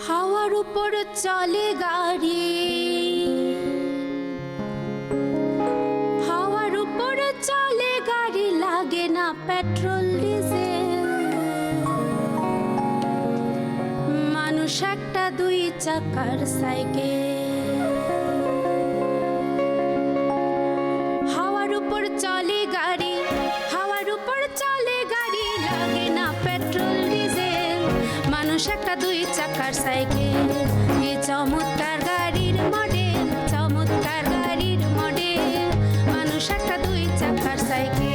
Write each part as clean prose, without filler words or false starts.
হাওয়ার উপর চলে গাড়ি, হাওয়ার উপর চলে গাড়ি, লাগে না পেট্রোল ডিজেল। মানুষ একটা দুই চাকার সাইকেল। হাওয়ার উপর চলে গাড়ি, হাওয়ার উপর চলে গাড়ি, লাগে না পেট্রোল ডিজেল। মানুষ একটা দুই চাকার সাইকেল। এ চমৎকার গাড়ির মডেল, চমৎকার গাড়ির মডেল। মানুষ একটা দুই চাকার সাইকেল।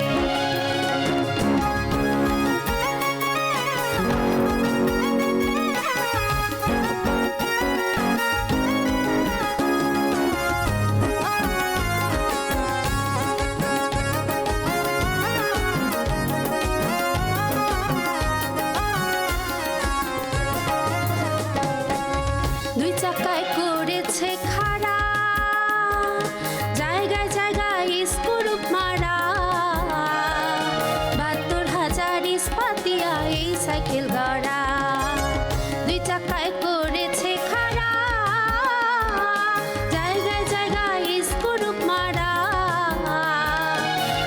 দুই চাকায় করেছে খাড়া, জায়গায় জায়গায় স্ক্রু মারা। ৭২,০০০ ইস্পাতিয়া এই সাইকেল গড়া। দুই চাকায় করেছে খাড়া, জায়গায় জায়গায় স্ক্রু মারা।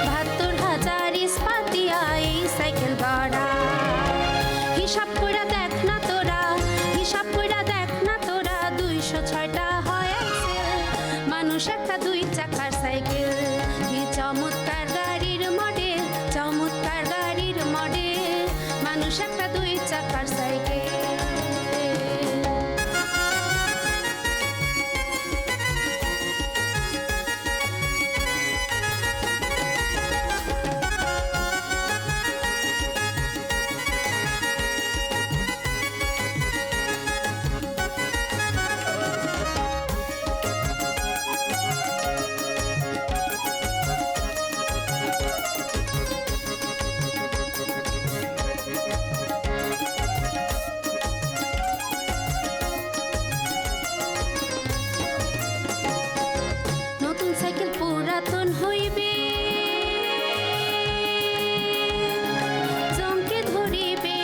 ৭২,০০০ ইস্পাতিয়া এই সাইকেল গড়া। হিসাব কইরা দেখ না তোরা, হিসাব কইরা দেখ না তোরা, ২০৬টা হয় এক্সেল। মানুষ একটা দুই চাকার সাইকেল। কি চমৎকার গাড়ির মডেল, চমৎকার গাড়ির মডেল। মানুষ একটা দুই চাকার সাইকেল। নতুন সাইকেল পুরাতন হইবে, চমকে ধরিবে।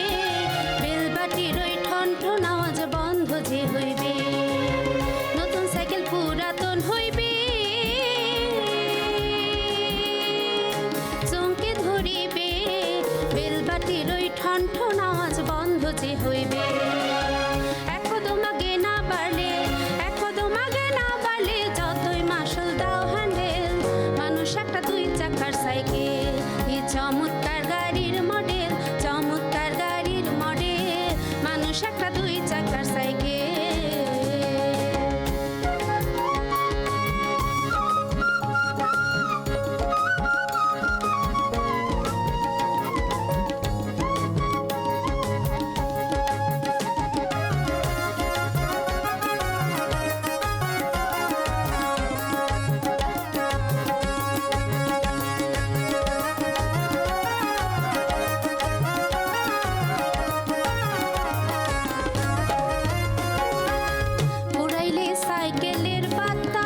বেলবাটির ওই ঠনঠন আওয়াজ বন্ধ যে হইবে। নতুন সাইকেল পুরাতন হইবে, চমকে ধরিবে। বেলবাটির ওই ঠনঠন আওয়াজ বন্ধ যে হইবে। এক কদম আগে না বাড়লে, এক কদম আগে না বাড়লে, যতই মাসল দাও হ্যান্ডেল। মানুষ একটা দুই চাকার সাইকেল। এই চমৎকার গাড়ির মডেল, চমৎকার গাড়ির মডেল। মানুষ একটা দুই চাকার সাইকেল। পুরাইলে সাইকেলের বাতাস,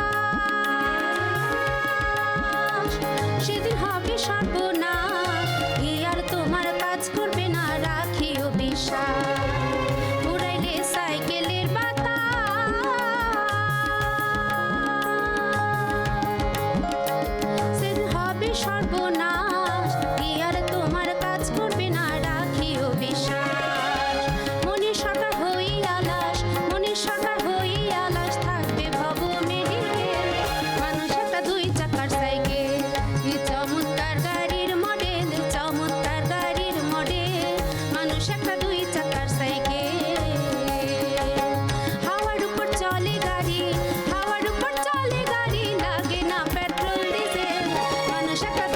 সেদিন হবে সর্বনাশ। এ আর তোমার কাজ করবে না, রাখিও বিশ্বাস। পুরাইলে সাইকেলের বাতাস, সেদিন হবে সর্বনাশ। এ আর তোমার কাজ করবে না, রাখিও বিশ্বাস। মনির সরকার হই আলাস, মনির সরকার হই আলাস, থাকবে ভব মেডিকেল। মানুষ একটা দুই চাকার সাইকেল। এই চমৎকার গাড়ির মডেল, চমৎকার গাড়ির মডেল। মানুষ একটা দুই চাকার সাইকেল। হাওয়ার উপর চলে গাড়ি, হাওয়ার উপর চলে গাড়ি, লাগে না পেট্রোল ডিজেল। মানুষ একটা